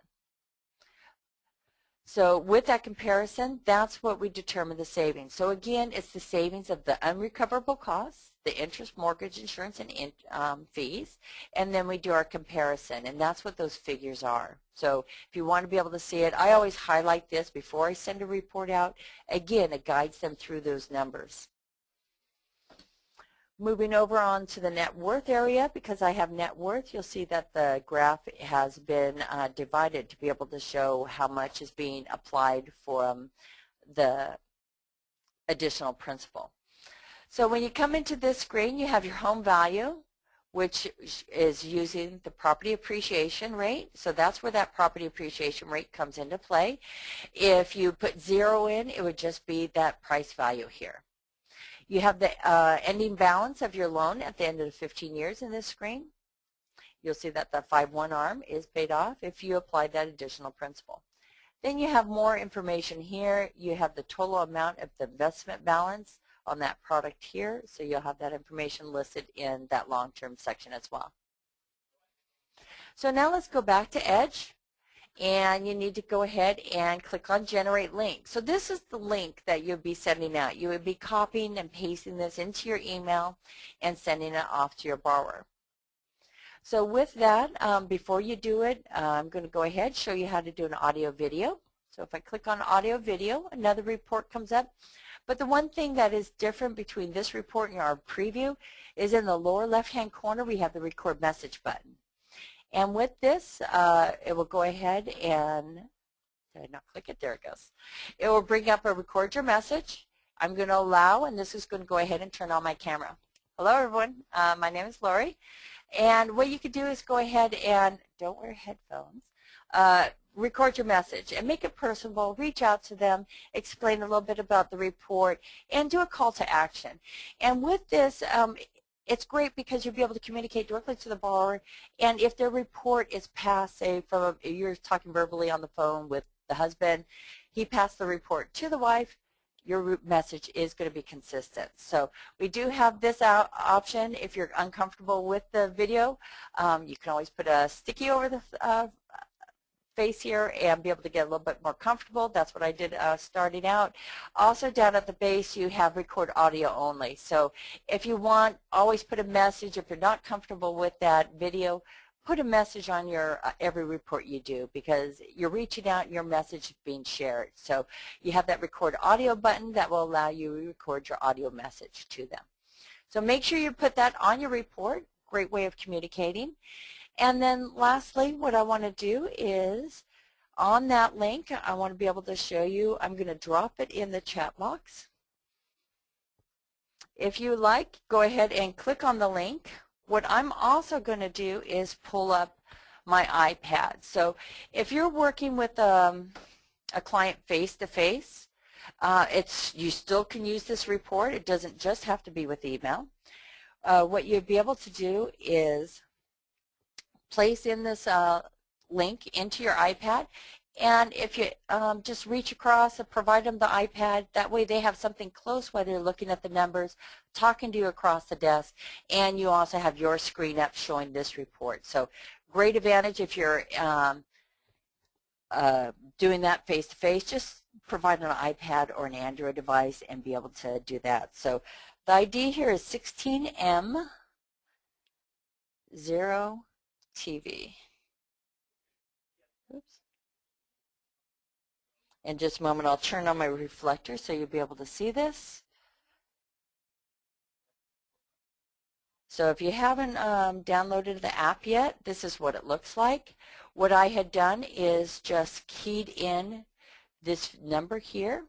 So with that comparison, that's what we determine the savings. So again, it's the savings of the unrecoverable costs, the interest, mortgage, insurance, and fees, and then we do our comparison, and that's what those figures are. So if you want to be able to see it, I always highlight this before I send a report out. Again, it guides them through those numbers. Moving over on to the net worth area, because I have net worth, you'll see that the graph has been divided to be able to show how much is being applied from the additional principal. So when you come into this screen, you have your home value, which is using the property appreciation rate. So that's where that property appreciation rate comes into play. If you put 0 in, it would just be that price value here. You have the ending balance of your loan at the end of the 15 years in this screen. You'll see that the 5/1 arm is paid off if you applied that additional principal. Then you have more information here. You have the total amount of the investment balance on that product here, so you'll have that information listed in that long-term section as well. So now let's go back to Edge, and you need to go ahead and click on Generate Link. So this is the link that you'll be sending out. You would be copying and pasting this into your email and sending it off to your borrower. So with that, before you do it, I'm going to go ahead and show you how to do an audio video. So if I click on audio video, another report comes up. But the one thing that is different between this report and our preview is in the lower left-hand corner, we have the record message button. And with this, it will go ahead and, did I not click it? There it goes. It will bring up a record your message. I'm going to allow, and this is going to go ahead and turn on my camera. Hello, everyone. My name is Lori. And what you could do is go ahead and, don't wear headphones, record your message and make it personable, reach out to them, explain a little bit about the report, and do a call to action. And with this, it's great because you'll be able to communicate directly to the borrower, and if their report is passed, say from you're talking verbally on the phone with the husband, he passed the report to the wife, your message is going to be consistent. So we do have this option. If you're uncomfortable with the video, you can always put a sticky over the face here and be able to get a little bit more comfortable. That's what I did starting out. Also down at the base you have record audio only. So if you want, always put a message. If you're not comfortable with that video, put a message on your every report you do, because you're reaching out and your message is being shared. So you have that record audio button that will allow you to record your audio message to them. So make sure you put that on your report. Great way of communicating. And then lastly, what I want to do is on that link, I want to be able to show you, I'm going to drop it in the chat box. If you like, go ahead and click on the link. What I'm also going to do is pull up my iPad. So if you're working with a client face-to-face, you still can use this report. It doesn't just have to be with email. What you'd be able to do is place in this link into your iPad, and if you just reach across and provide them the iPad, that way they have something close while they're looking at the numbers, talking to you across the desk, and you also have your screen up showing this report. So great advantage if you're doing that face-to-face. Just provide an iPad or an Android device and be able to do that. So the ID here is 16M0TV. In just a moment, I'll turn on my reflector so you'll be able to see this. So if you haven't downloaded the app yet, this is what it looks like. What I had done is just keyed in this number here.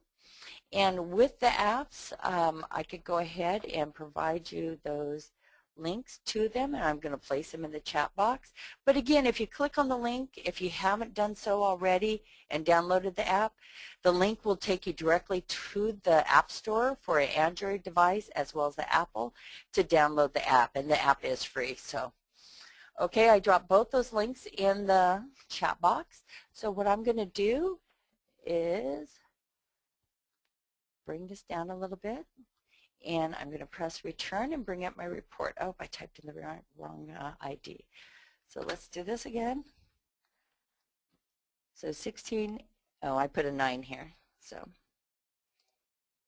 And with the apps, I could go ahead and provide you those links to them, and I'm going to place them in the chat box. But again, if you click on the link, if you haven't done so already and downloaded the app, the link will take you directly to the App Store for an Android device as well as the Apple to download the app, and the app is free. So, okay, I dropped both those links in the chat box. So what I'm going to do is bring this down a little bit, and I'm going to press return and bring up my report. Oh, I typed in the wrong ID. So let's do this again. So 16, oh, I put a 9 here. So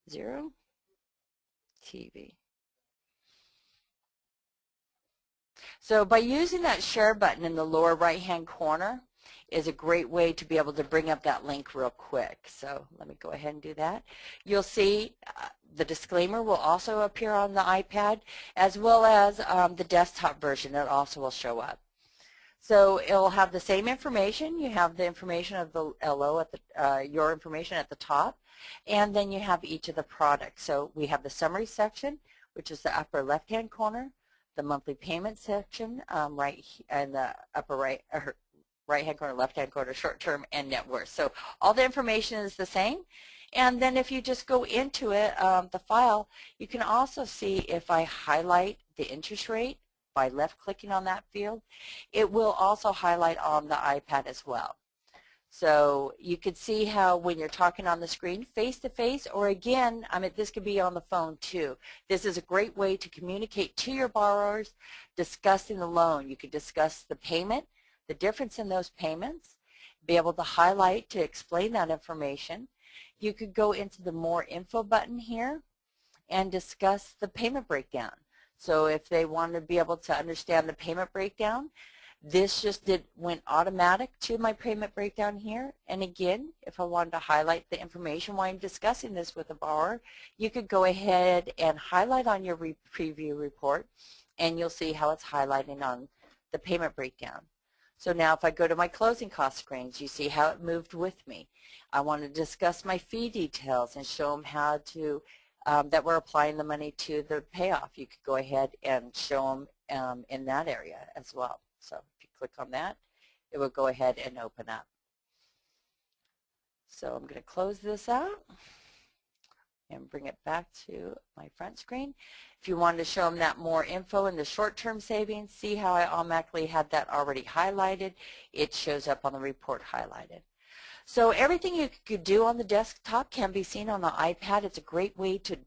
0, TV. So by using that share button in the lower right-hand corner is a great way to be able to bring up that link real quick. So let me go ahead and do that. You'll see the disclaimer will also appear on the iPad, as well as the desktop version. It also will show up. So it'll have the same information. You have the information of the LO at the your information at the top, and then you have each of the products. So we have the summary section, which is the upper left-hand corner, the monthly payment section right in the upper right-hand corner, left-hand corner, short-term, and net worth. So all the information is the same. And then if you just go into it, the file, you can also see if I highlight the interest rate by left-clicking on that field, it will also highlight on the iPad as well. So you could see how when you're talking on the screen face-to-face, or again, this could be on the phone too. This is a great way to communicate to your borrowers discussing the loan. You could discuss the payment, the difference in those payments, be able to highlight to explain that information. You could go into the More Info button here and discuss the payment breakdown. So if they want to be able to understand the payment breakdown, this just went automatic to my payment breakdown here. And again, if I wanted to highlight the information while I'm discussing this with a borrower, you could go ahead and highlight on your preview report, and you'll see how it's highlighting on the payment breakdown. So now if I go to my closing cost screens, you see how it moved with me. I want to discuss my fee details and show them how to that we're applying the money to the payoff. You could go ahead and show them in that area as well. So if you click on that, it will go ahead and open up. So I'm going to close this out and bring it back to my front screen. If you wanted to show them that more info in the short-term savings, see how I automatically had that already highlighted. It shows up on the report highlighted. So everything you could do on the desktop can be seen on the iPad. It's a great way to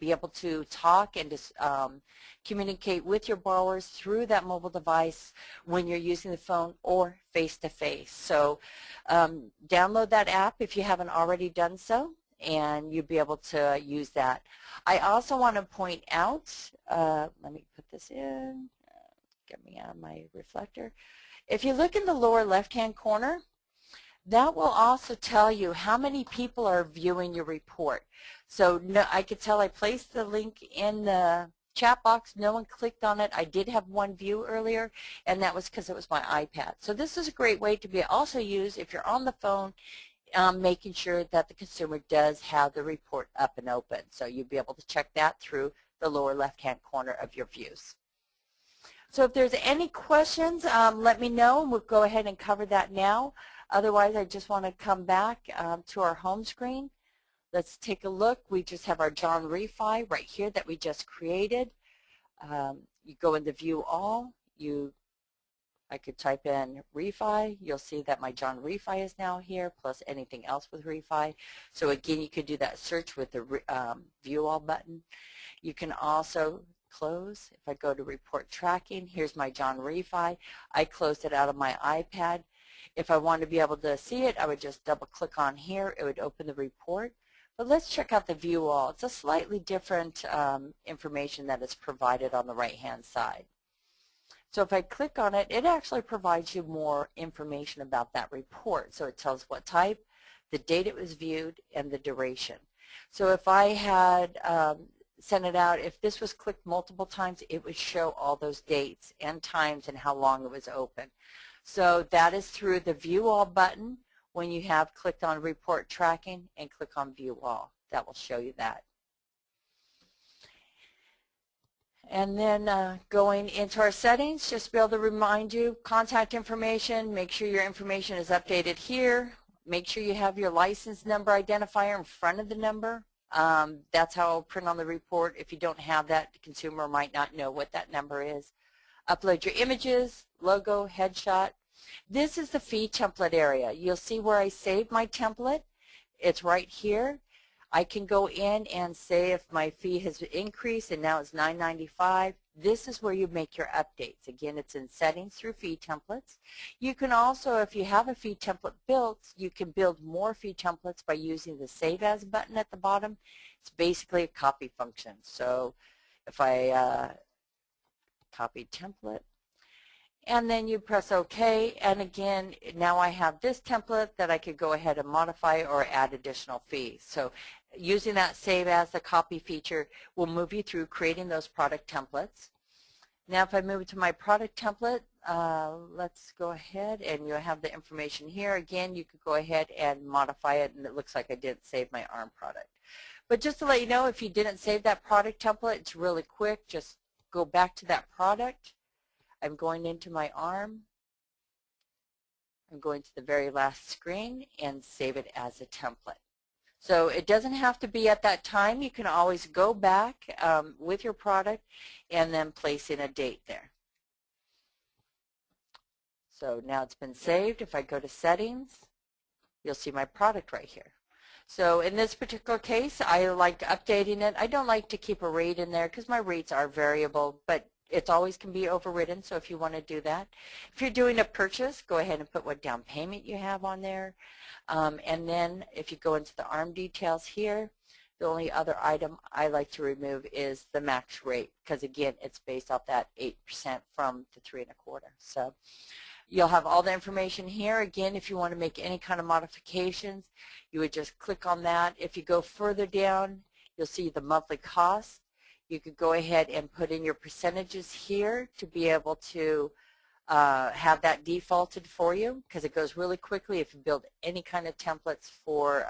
be able to talk and communicate with your borrowers through that mobile device when you're using the phone or face-to-face. So download that app if you haven't already done so, and you'll be able to use that. I also want to point out, let me put this in, get me out of my reflector. If you look in the lower left-hand corner, that will also tell you how many people are viewing your report. So no, I could tell I placed the link in the chat box. No one clicked on it. I did have one view earlier, and that was because it was my iPad. So this is a great way to be also used if you're on the phone, making sure that the consumer does have the report up and open. So you'll be able to check that through the lower left-hand corner of your views. So if there's any questions, let me know, and we'll go ahead and cover that now. Otherwise, I just want to come back to our home screen. Let's take a look. We just have our John Refi right here that we just created. You go into View All. I could type in Refi. You'll see that my John Refi is now here, plus anything else with Refi. So again, you could do that search with the View All button. You can also close. If I go to Report Tracking, here's my John Refi. I closed it out of my iPad. If I want to be able to see it, I would just double click on here. It would open the report. But let's check out the View All. It's a slightly different information that is provided on the right-hand side. So if I click on it, it actually provides you more information about that report. So it tells what type, the date it was viewed, and the duration. So if I had sent it out, if this was clicked multiple times, it would show all those dates and times and how long it was open. So that is through the View All button when you have clicked on Report Tracking and click on View All. That will show you that. And then going into our settings, just to be able to remind you, contact information, make sure your information is updated here. Make sure you have your license number identifier in front of the number. That's how it'll print on the report. If you don't have that, the consumer might not know what that number is. Upload your images, logo, headshot. This is the fee template area. You'll see where I saved my template. It's right here. I can go in and say if my fee has increased and now it's $9.95. This is where you make your updates. Again, it's in settings through fee templates. You can also, if you have a fee template built, you can build more fee templates by using the Save As button at the bottom. It's basically a copy function. So if I copy template, and then you press OK, and again, now I have this template that I could go ahead and modify or add additional fees. So using that Save As the Copy feature will move you through creating those product templates. Now if I move to my product template, let's go ahead, and you'll have the information here. Again, you could go ahead and modify it, and it looks like I didn't save my ARM product. But just to let you know, if you didn't save that product template, it's really quick. Just go back to that product. I'm going into my ARM. I'm going to the very last screen and save it as a template. So it doesn't have to be at that time. You can always go back with your product and then place in a date there. So now it's been saved. If I go to settings, you'll see my product right here. So in this particular case, I like updating it. I don't like to keep a rate in there because my rates are variable, but it always can be overridden, so if you want to do that. If you're doing a purchase, go ahead and put what down payment you have on there. And then if you go into the ARM details here, the only other item I like to remove is the max rate, because again, it's based off that 8% from the 3.25. So you'll have all the information here. Again, if you want to make any kind of modifications, you would just click on that. If you go further down, you'll see the monthly cost. You could go ahead and put in your percentages here to be able to have that defaulted for you, because it goes really quickly. If you build any kind of templates for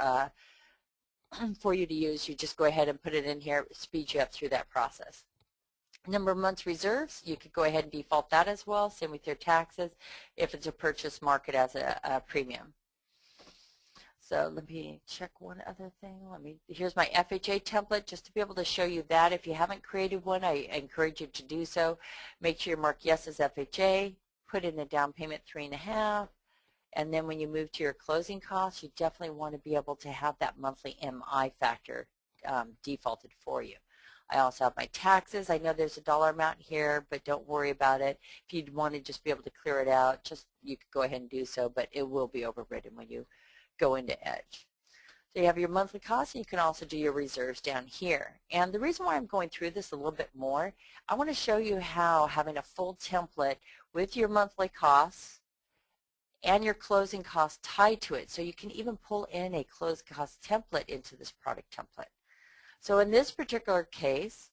you to use, you just go ahead and put it in here. It speeds you up through that process. Number of months reserves, you could go ahead and default that as well. Same with your taxes if it's a purchase, mark it as a premium. So let me check one other thing. Here's my FHA template, just to be able to show you that. If you haven't created one, I encourage you to do so. Make sure you mark yes as FHA, put in a down payment 3.5, and then when you move to your closing costs, you definitely want to be able to have that monthly MI factor defaulted for you. I also have my taxes. I know there's a dollar amount here, but don't worry about it. If you'd want to just be able to clear it out, you could go ahead and do so, but it will be overridden when you go into Edge. So you have your monthly costs, and you can also do your reserves down here. And the reason why I'm going through this a little bit more, I want to show you how having a full template with your monthly costs and your closing costs tied to it, so you can even pull in a closed cost template into this product template. So in this particular case,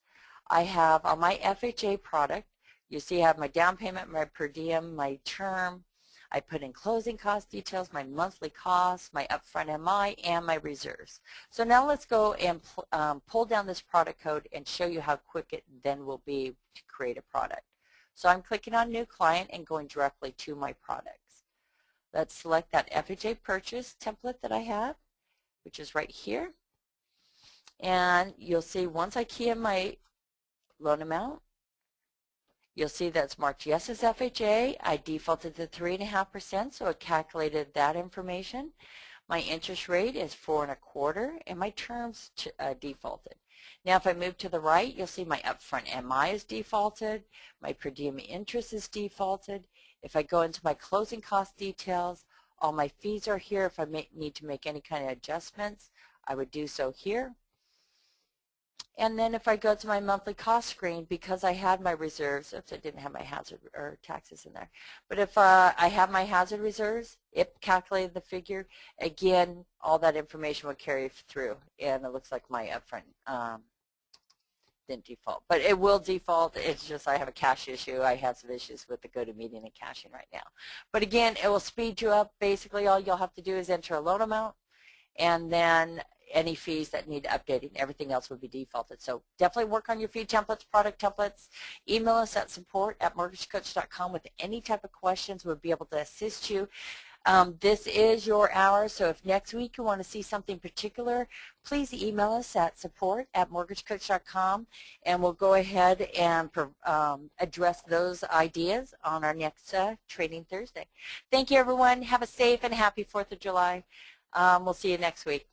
I have on my FHA product, you see I have my down payment, my per diem, my term. I put in closing cost details, my monthly costs, my upfront MI, and my reserves. So now let's go and pull down this product code and show you how quick it then will be to create a product. So I'm clicking on New Client and going directly to my products. Let's select that FHA purchase template that I have, which is right here. And you'll see once I key in my loan amount, you'll see that's marked yes as FHA. I defaulted to 3.5%, so it calculated that information. My interest rate is 4.25, and my terms defaulted. Now if I move to the right, you'll see my upfront MI is defaulted, my per diem interest is defaulted. If I go into my closing cost details, all my fees are here. If I need to make any kind of adjustments, I would do so here. And then if I go to my monthly cost screen, because I had my reserves, oops, I didn't have my hazard or taxes in there. But if I have my hazard reserves, it calculated the figure. Again, all that information would carry through, and it looks like my upfront didn't default. But it will default. It's just I have a cache issue. I have some issues with the GoToMeeting and caching right now. But again, it will speed you up. Basically, all you'll have to do is enter a loan amount, and then any fees that need updating. Everything else would be defaulted. So definitely work on your fee templates, product templates. Email us at support@mortgagecoach.com with any type of questions. We'll be able to assist you. This is your hour, so if next week you want to see something particular, please email us at support@mortgagecoach.com, and we'll go ahead and address those ideas on our next Training Thursday. Thank you, everyone. Have a safe and happy 4th of July. We'll see you next week.